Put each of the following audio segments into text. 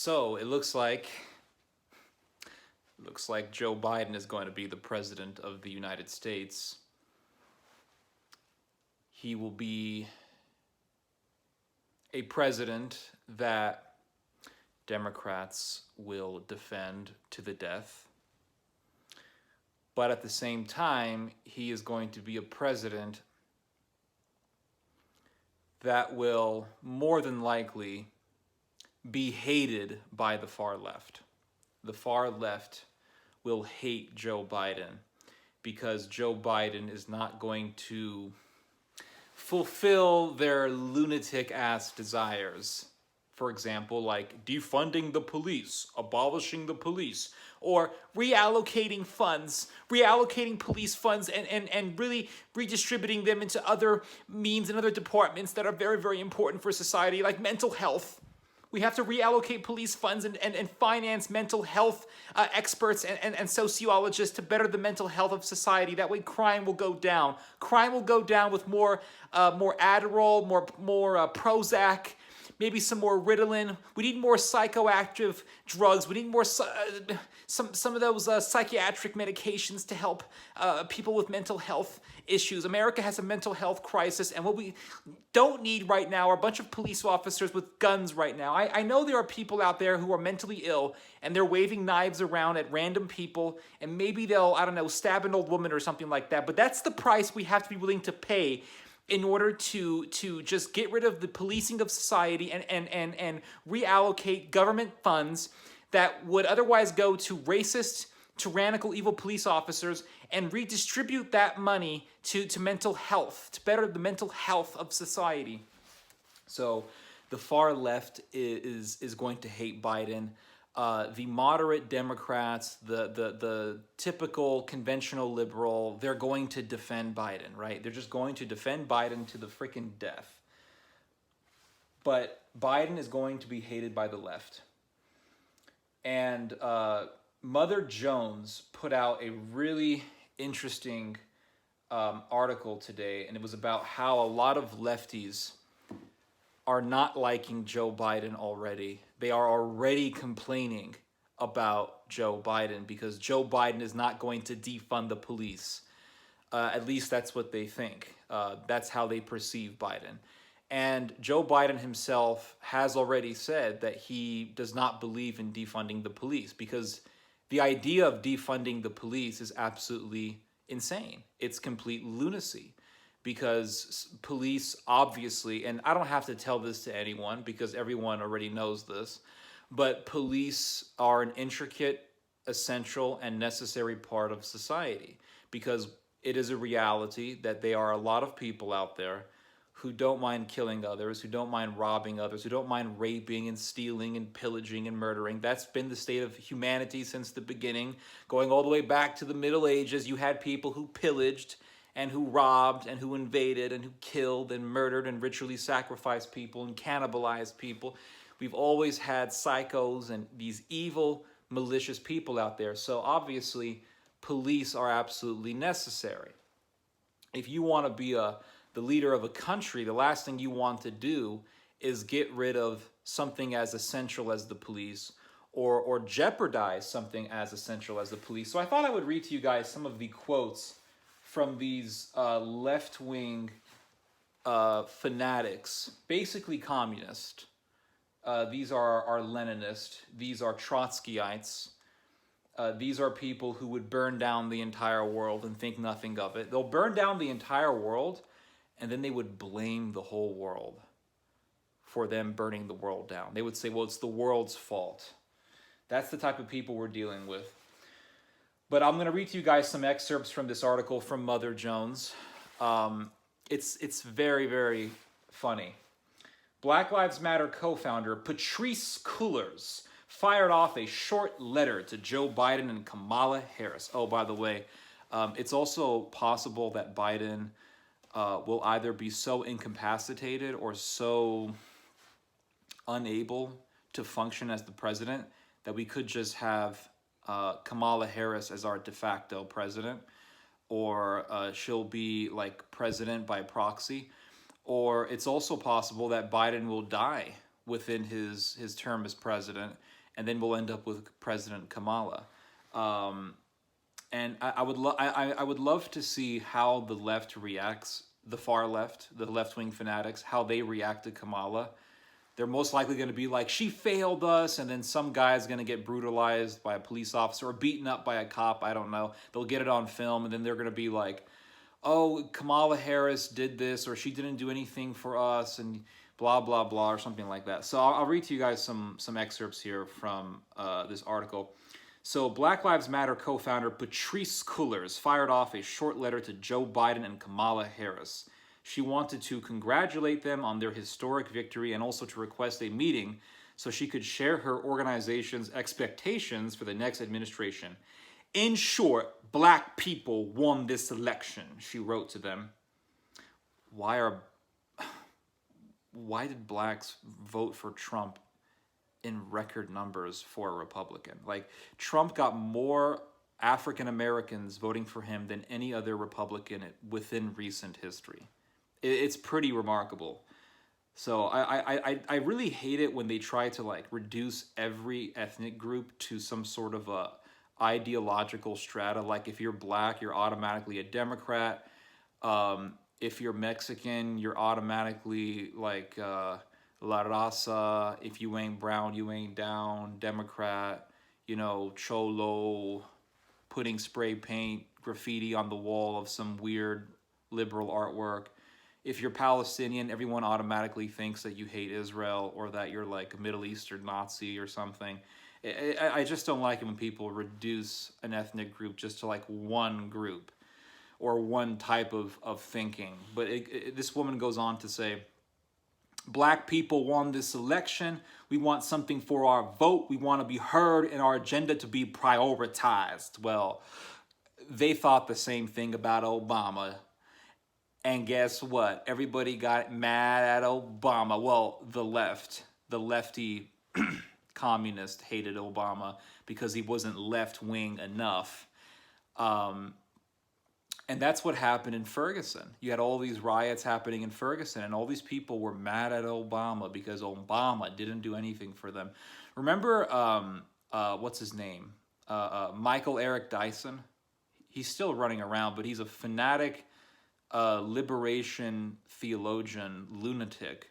So it looks like Joe Biden is going to be the president of the United States. He will be a president that Democrats will defend to the death. But at the same time, he is going to be a president that will more than likely be hated by the far left. The far left will hate Joe Biden because Joe Biden is not going to fulfill their lunatic-ass desires. For example, like defunding the police, abolishing the police, or reallocating police funds and really redistributing them into other means and other departments that are very, very important for society, like mental health. We have to reallocate police funds and finance mental health experts and sociologists to better the mental health of society. That way crime will go down. Crime will go down with more Adderall, more Prozac, maybe some more Ritalin. We need more psychoactive drugs. We need more some of those psychiatric medications to help people with mental health issues. America has a mental health crisis, and what we don't need right now are a bunch of police officers with guns right now. I know there are people out there who are mentally ill, and they're waving knives around at random people, and maybe they'll, I don't know, stab an old woman or something like that. But that's the price we have to be willing to pay in order to just get rid of the policing of society and reallocate government funds that would otherwise go to racist, tyrannical, evil police officers and redistribute that money to mental health, to better the mental health of society. So the far left is going to hate Biden. The moderate Democrats, the typical conventional liberal, they're going to defend Biden, right? They're just going to defend Biden to the freaking death. But Biden is going to be hated by the left. And Mother Jones put out a really interesting article today, and it was about how a lot of lefties are not liking Joe Biden already. They are already complaining about Joe Biden because Joe Biden is not going to defund the police. At least that's what they think. That's how they perceive Biden. And Joe Biden himself has already said that he does not believe in defunding the police because the idea of defunding the police is absolutely insane. It's complete lunacy. Because police obviously, and I don't have to tell this to anyone because everyone already knows this, but police are an intricate, essential, and necessary part of society because it is a reality that there are a lot of people out there who don't mind killing others, who don't mind robbing others, who don't mind raping and stealing and pillaging and murdering. That's been the state of humanity since the beginning. Going all the way back to the Middle Ages, you had people who pillaged and who robbed and who invaded and who killed and murdered and ritually sacrificed people and cannibalized people. We've always had psychos and these evil, malicious people out there. So obviously, police are absolutely necessary. If you want to be the leader of a country, the last thing you want to do is get rid of something as essential as the police or jeopardize something as essential as the police. So I thought I would read to you guys some of the quotes from these left-wing fanatics, basically communist. These are Leninist. These are Trotskyites. These are people who would burn down the entire world and think nothing of it. They'll burn down the entire world, and then they would blame the whole world for them burning the world down. They would say, well, it's the world's fault. That's the type of people we're dealing with. But I'm going to read to you guys some excerpts from this article from Mother Jones. It's very, very funny. Black Lives Matter co-founder Patrisse Cullors fired off a short letter to Joe Biden and Kamala Harris. Oh, by the way, it's also possible that Biden will either be so incapacitated or so unable to function as the president that we could just have Kamala Harris as our de facto president, or she'll be like president by proxy, or it's also possible that Biden will die within his term as president, and then we'll end up with President Kamala. And I would love to see how the left reacts, the far left, the left-wing fanatics, how they react to Kamala. They're most likely going to be like, she failed us, and then some guy's going to get brutalized by a police officer or beaten up by a cop, I don't know. They'll get it on film, and then they're going to be like, oh, Kamala Harris did this, or she didn't do anything for us, and blah, blah, blah, or something like that. So I'll read to you guys some excerpts here from this article. So Black Lives Matter co-founder Patrisse Cullors fired off a short letter to Joe Biden and Kamala Harris. She wanted to congratulate them on their historic victory and also to request a meeting so she could share her organization's expectations for the next administration. In short, black people won this election, she wrote to them. Why did blacks vote for Trump in record numbers for a Republican? Like, Trump got more African Americans voting for him than any other Republican within recent history. It's pretty remarkable. So I really hate it when they try to like reduce every ethnic group to some sort of a ideological strata. Like, if you're black, you're automatically a Democrat. If you're Mexican, you're automatically like La Raza. If you ain't brown, you ain't down. Democrat, Cholo, putting spray paint, graffiti on the wall of some weird liberal artwork. If you're Palestinian, everyone automatically thinks that you hate Israel or that you're like a Middle Eastern Nazi or something. I just don't like it when people reduce an ethnic group just to like one group or one type of thinking. But this woman goes on to say, black people won this election. We want something for our vote. We want to be heard and our agenda to be prioritized. Well, they thought the same thing about Obama. And guess what? Everybody got mad at Obama. Well, the lefty communist hated Obama because he wasn't left-wing enough. And that's what happened in Ferguson. You had all these riots happening in Ferguson, and all these people were mad at Obama because Obama didn't do anything for them. Remember, what's his name? Michael Eric Dyson? He's still running around, but he's a fanatic liberation theologian lunatic.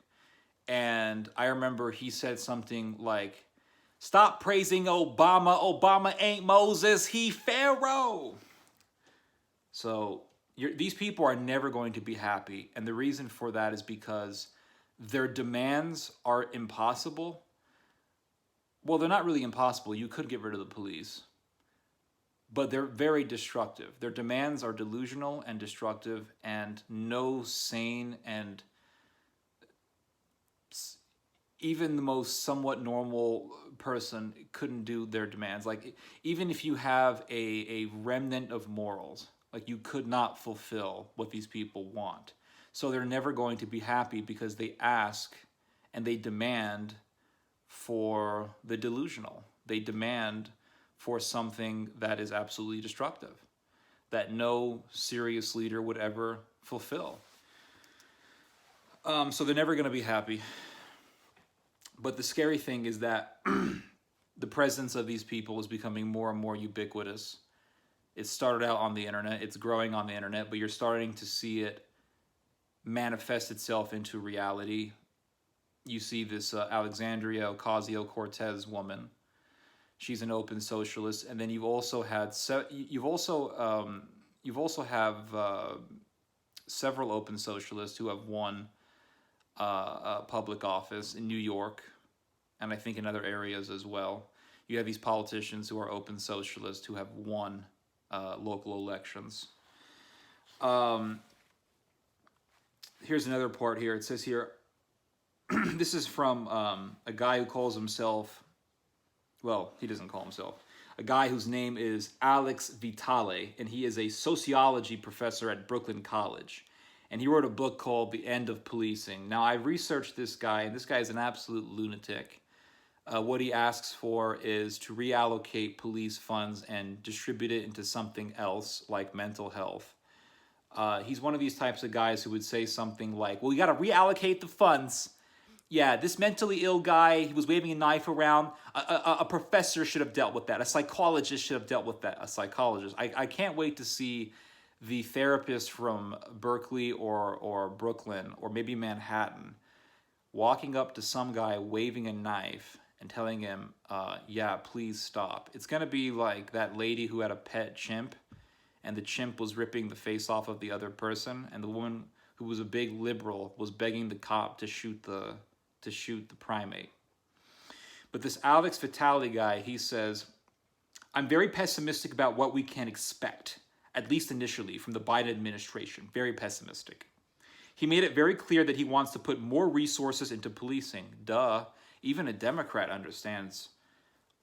And I remember he said something like, stop praising Obama. Obama ain't Moses, he Pharaoh. So these people are never going to be happy. And the reason for that is because their demands are impossible. Well, they're not really impossible. You could get rid of the police. But they're very destructive. Their demands are delusional and destructive, and no sane and even the most somewhat normal person couldn't do their demands. Like, even if you have a remnant of morals, like, you could not fulfill what these people want. So they're never going to be happy because they ask and they demand for the delusional. They demand for something that is absolutely destructive, that no serious leader would ever fulfill. So they're never going to be happy. But the scary thing is that the presence of these people is becoming more and more ubiquitous. It started out on the internet, it's growing on the internet, but you're starting to see it manifest itself into reality. You see this Alexandria Ocasio-Cortez woman. She's an open socialist, and then you've also have several open socialists who have won public office in New York, and I think in other areas as well. You have these politicians who are open socialists who have won local elections. Here's another part here. It says here, this is from a guy who calls himself, well, he doesn't call himself, a guy whose name is Alex Vitale, and he is a sociology professor at Brooklyn College. And he wrote a book called The End of Policing. Now, I researched this guy, and this guy is an absolute lunatic. What he asks for is to reallocate police funds and distribute it into something else, like mental health. He's one of these types of guys who would say something like, well, you got to reallocate the funds Yeah, this mentally ill guy, he was waving a knife around. A professor should have dealt with that. A psychologist should have dealt with that. A psychologist. I can't wait to see the therapist from Berkeley or Brooklyn or maybe Manhattan walking up to some guy waving a knife and telling him, yeah, please stop. It's going to be like that lady who had a pet chimp and the chimp was ripping the face off of the other person, and the woman who was a big liberal was begging the cop to shoot the primate. But this Alex Vitale guy, he says, I'm very pessimistic about what we can expect, at least initially, from the Biden administration. Very pessimistic. He made it very clear that he wants to put more resources into policing. Duh. Even a Democrat understands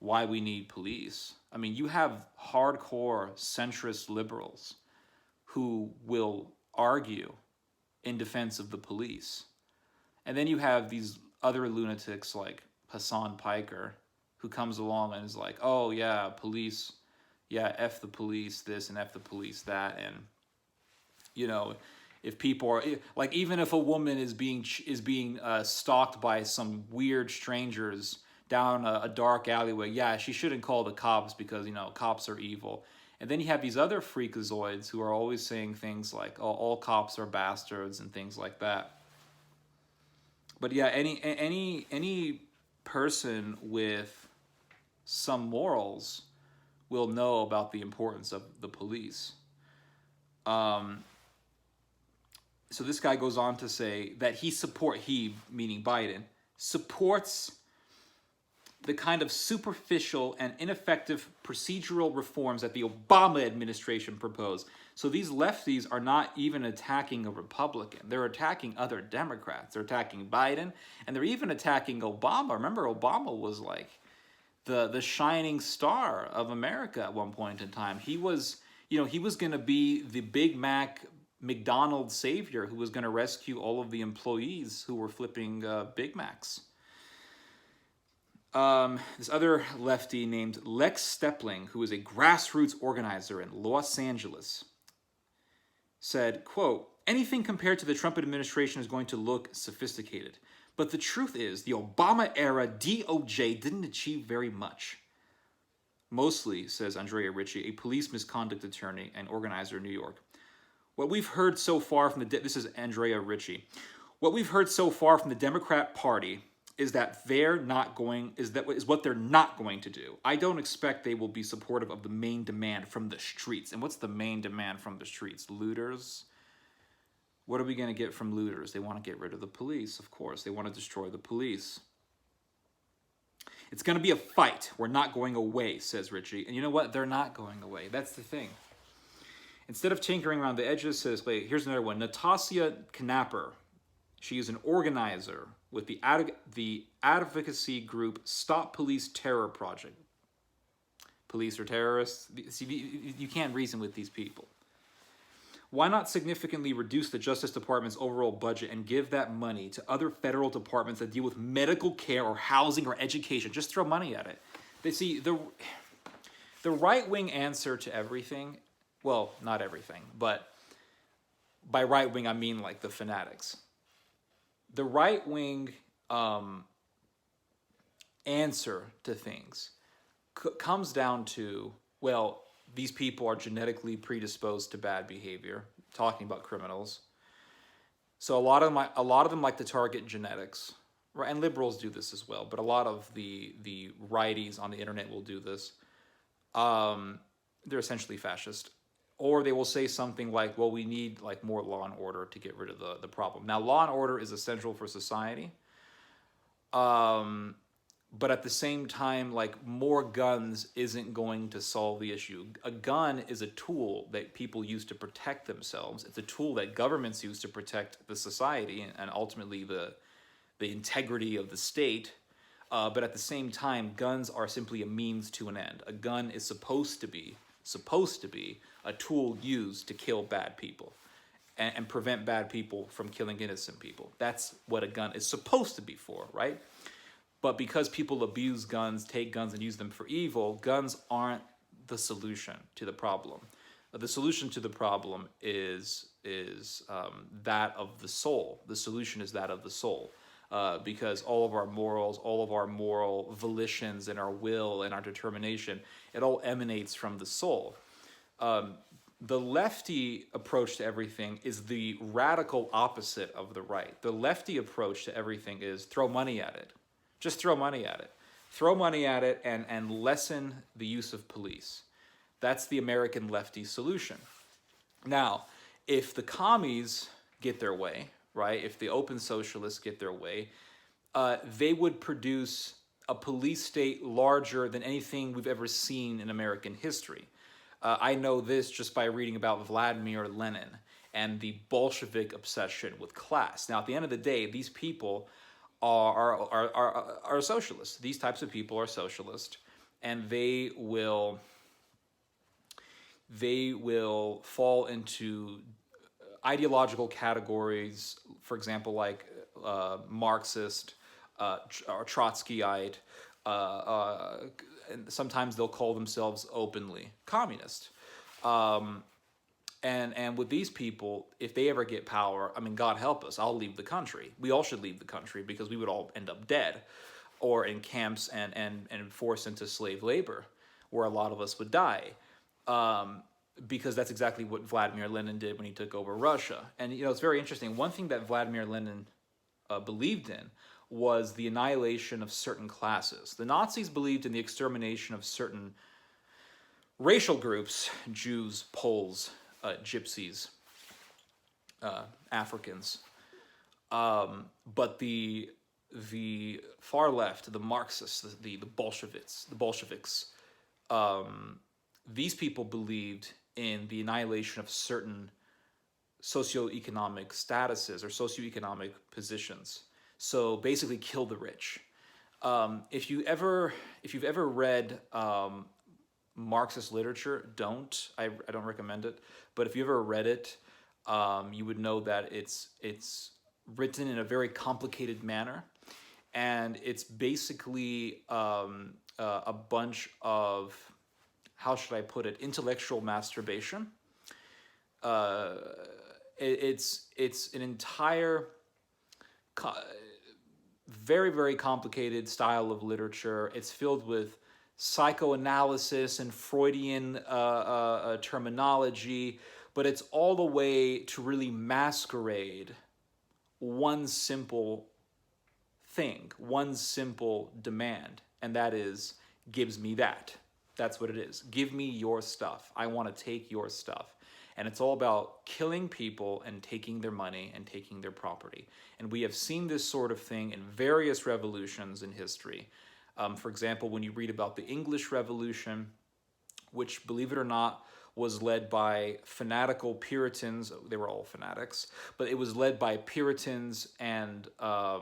why we need police. I mean, you have hardcore centrist liberals who will argue in defense of the police. And then you have these other lunatics like Hassan Piker, who comes along and is like, oh yeah, police, yeah, F the police this and F the police that. And, you know, if people are, like, even if a woman is being stalked by some weird strangers down a dark alleyway, yeah, she shouldn't call the cops because, you know, cops are evil. And then you have these other freakazoids who are always saying things like, oh, all cops are bastards and things like that. But yeah, any person with some morals will know about the importance of the police. So this guy goes on to say that he, meaning Biden, supports the kind of superficial and ineffective procedural reforms that the Obama administration proposed. So these lefties are not even attacking a Republican. They're attacking other Democrats. They're attacking Biden, and they're even attacking Obama. Remember, Obama was like the shining star of America at one point in time. He was, you know, he was going to be the Big Mac McDonald's savior who was going to rescue all of the employees who were flipping Big Macs. This other lefty named Lex Stepling, who is a grassroots organizer in Los Angeles, said, quote, anything compared to the Trump administration is going to look sophisticated. But the truth is, the Obama-era DOJ didn't achieve very much. Mostly, says Andrea Ritchie, a police misconduct attorney and organizer in New York. What we've heard so far from this is Andrea Ritchie. What we've heard so far from the Democrat Party is that is what they're not going to do. I don't expect they will be supportive of the main demand from the streets. And what's the main demand from the streets? Looters. What are we going to get from looters? They want to get rid of the police, of course. They want to destroy the police. It's going to be a fight. We're not going away, says Ritchie. And you know what? They're not going away. That's the thing. Instead of tinkering around the edges, says, wait, here's another one. Natasha Knapper. She is an organizer with the advocacy group Stop Police Terror Project. Police are terrorists. See, you can't reason with these people. Why not significantly reduce the Justice Department's overall budget and give that money to other federal departments that deal with medical care or housing or education? Just throw money at it. They see the right-wing answer to everything, well, not everything, but by right-wing I mean like the fanatics. The right-wing answer to things comes down to, well, these people are genetically predisposed to bad behavior, talking about criminals. So a lot of them like to target genetics, right? And liberals do this as well, but a lot of the righties on the internet will do this. They're essentially fascist. Or they will say something like, well, we need like more law and order to get rid of the problem. Now, law and order is essential for society. But at the same time, like, more guns isn't going to solve the issue. A gun is a tool that people use to protect themselves. It's a tool that governments use to protect the society and ultimately the integrity of the state. But at the same time, guns are simply a means to an end. A gun is supposed to be a tool used to kill bad people and prevent bad people from killing innocent people. That's what a gun is supposed to be for, right? But because people abuse guns, take guns, and use them for evil, guns aren't the solution to the problem. The solution to the problem is that of the soul. The solution is that of the soul. because all of our morals, all of our moral volitions and our will and our determination, it all emanates from the soul. The lefty approach to everything is the radical opposite of the right. The lefty approach to everything is throw money at it. Just throw money at it. Throw money at it and lessen the use of police. That's the American lefty solution. Now, if the commies get their way, right, if the open socialists get their way, they would produce a police state larger than anything we've ever seen in American history. I know this just by reading about Vladimir Lenin and the Bolshevik obsession with class. Now, at the end of the day, these people are socialists. These types of people are socialist, and they will fall into ideological categories, for example, like Marxist, or Trotskyite, and sometimes they'll call themselves openly communist. And with these people, if they ever get power, I mean, God help us, I'll leave the country. We all should leave the country because we would all end up dead or in camps and forced into slave labor, where a lot of us would die. Because that's exactly what Vladimir Lenin did when he took over Russia. And, it's very interesting. One thing that Vladimir Lenin believed in was the annihilation of certain classes. The Nazis believed in the extermination of certain racial groups, Jews, Poles, Gypsies, Africans. But the far left, the Marxists, the Bolsheviks, these people believed in the annihilation of certain socioeconomic statuses or socioeconomic positions. So basically, kill the rich. If you've ever read Marxist literature, I don't recommend it. But if you ever read it, you would know that it's written in a very complicated manner, and it's basically a bunch of, how should I put it, intellectual masturbation. It's an entire very, very complicated style of literature. It's filled with psychoanalysis and Freudian terminology, but it's all the way to really masquerade one simple thing, one simple demand, and that is, gives me that. That's what it is. Give me your stuff. I want to take your stuff. And it's all about killing people and taking their money and taking their property. And we have seen this sort of thing in various revolutions in history. For example, when you read about the English Revolution, which, believe it or not, was led by fanatical Puritans. They were all fanatics, but it was led by Puritans and I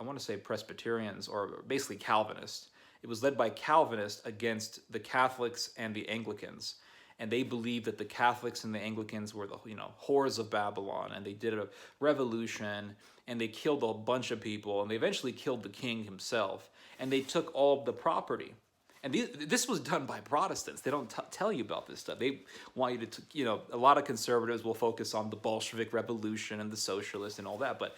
want to say Presbyterians, or basically Calvinists. It was led by Calvinists against the Catholics and the Anglicans. And they believed that the Catholics and the Anglicans were the whores of Babylon, and they did a revolution, and they killed a bunch of people, and they eventually killed the king himself, and they took all of the property. And this was done by Protestants. They don't tell you about this stuff. They want you to, a lot of conservatives will focus on the Bolshevik Revolution and the socialists and all that, but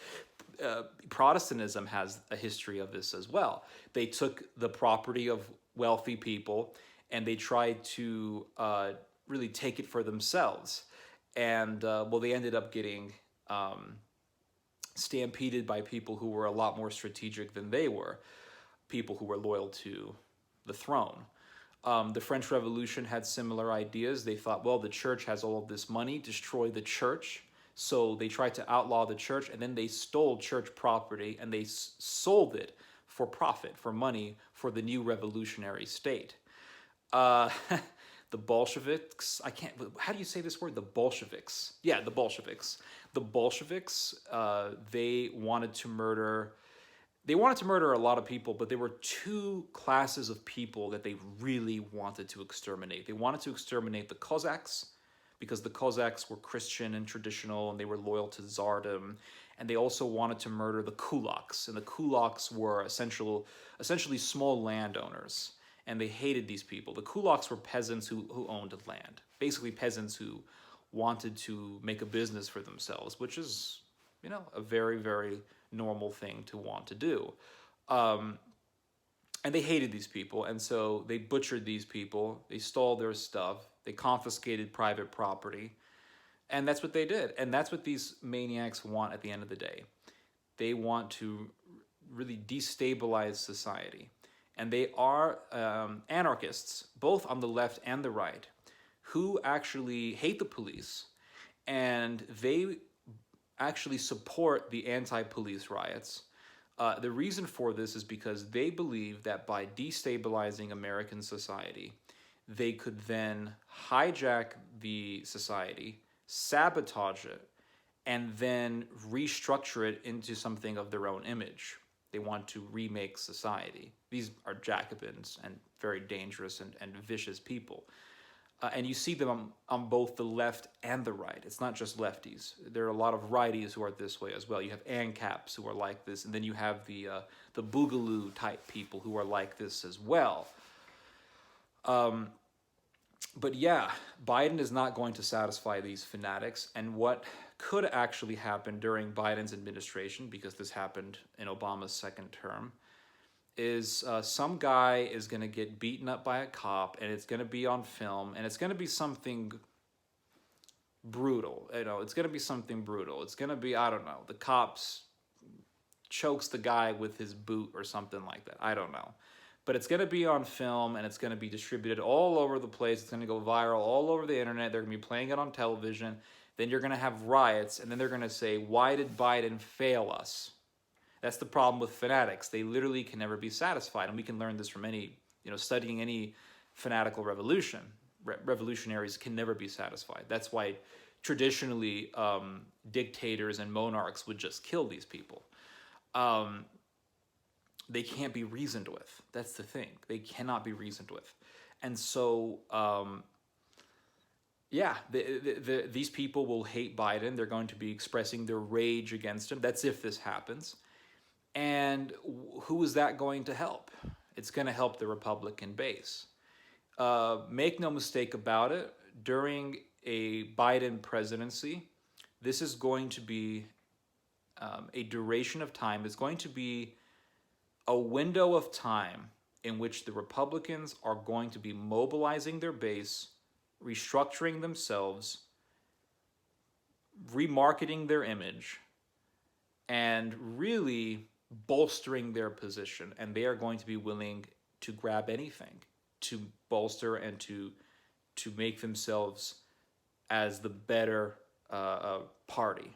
Protestantism has a history of this as well. They took the property of wealthy people and they tried to really take it for themselves. And, they ended up getting stampeded by people who were a lot more strategic than they were, people who were loyal to the throne. The French Revolution had similar ideas. They thought, well, the church has all of this money, destroy the church. So they tried to outlaw the church, and then they stole church property and they sold it for profit, for money, for the new revolutionary state. The Bolsheviks, how do you say this word? The Bolsheviks. Yeah, the Bolsheviks. The Bolsheviks, they wanted to murder a lot of people, but there were two classes of people that they really wanted to exterminate. They wanted to exterminate the Cossacks, because the Cossacks were Christian and traditional, and they were loyal to Tsardom. And they also wanted to murder the kulaks. And the kulaks were essentially small landowners. And they hated these people. The kulaks were peasants who owned land. Basically peasants who wanted to make a business for themselves, which is you know, a very, very normal thing to want to do. And they hated these people, and so they butchered these people. They stole their stuff. They confiscated private property. And that's what they did. And that's what these maniacs want at the end of the day. They want to really destabilize society. And they are anarchists, both on the left and the right, who actually hate the police. And they actually support the anti-police riots. The reason for this is because they believe that by destabilizing American society, they could then hijack the society, sabotage it, and then restructure it into something of their own image. They want to remake society. These are Jacobins and very dangerous and vicious people. And you see them on both the left and the right. It's not just lefties. There are a lot of righties who are this way as well. You have ANCAPs who are like this, and then you have the Boogaloo type people who are like this as well. But yeah, Biden is not going to satisfy these fanatics. And what could actually happen during Biden's administration, because this happened in Obama's second term, is some guy is going to get beaten up by a cop, and it's going to be on film, and it's going to be something brutal. You know, it's going to be something brutal. It's going to be, I don't know, the cops chokes the guy with his boot or something like that. I don't know. But it's going to be on film, and it's going to be distributed all over the place. It's going to go viral all over the internet. They're going to be playing it on television. Then you're going to have riots, and then they're going to say, why did Biden fail us? That's the problem with fanatics. They literally can never be satisfied. And we can learn this from any, you know, studying any fanatical revolution. Revolutionaries can never be satisfied. That's why traditionally dictators and monarchs would just kill these people. They can't be reasoned with. That's the thing. They cannot be reasoned with. And so, yeah, these people will hate Biden. They're going to be expressing their rage against him. That's if this happens. And who is that going to help? It's going to help the Republican base. Make no mistake about it, during a Biden presidency, this is going to be a duration of time. It's going to be a window of time in which the Republicans are going to be mobilizing their base, restructuring themselves, remarketing their image, and really bolstering their position. And they are going to be willing to grab anything to bolster and to make themselves as the better party.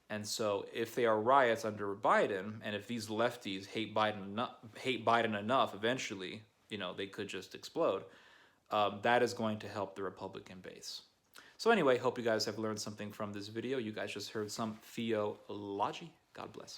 And so if they are riots under Biden, and if these lefties hate Biden enough, eventually, you know, they could just explode. That is going to help the Republican base. So anyway, hope you guys have learned something from this video. You guys just heard some theology. God bless.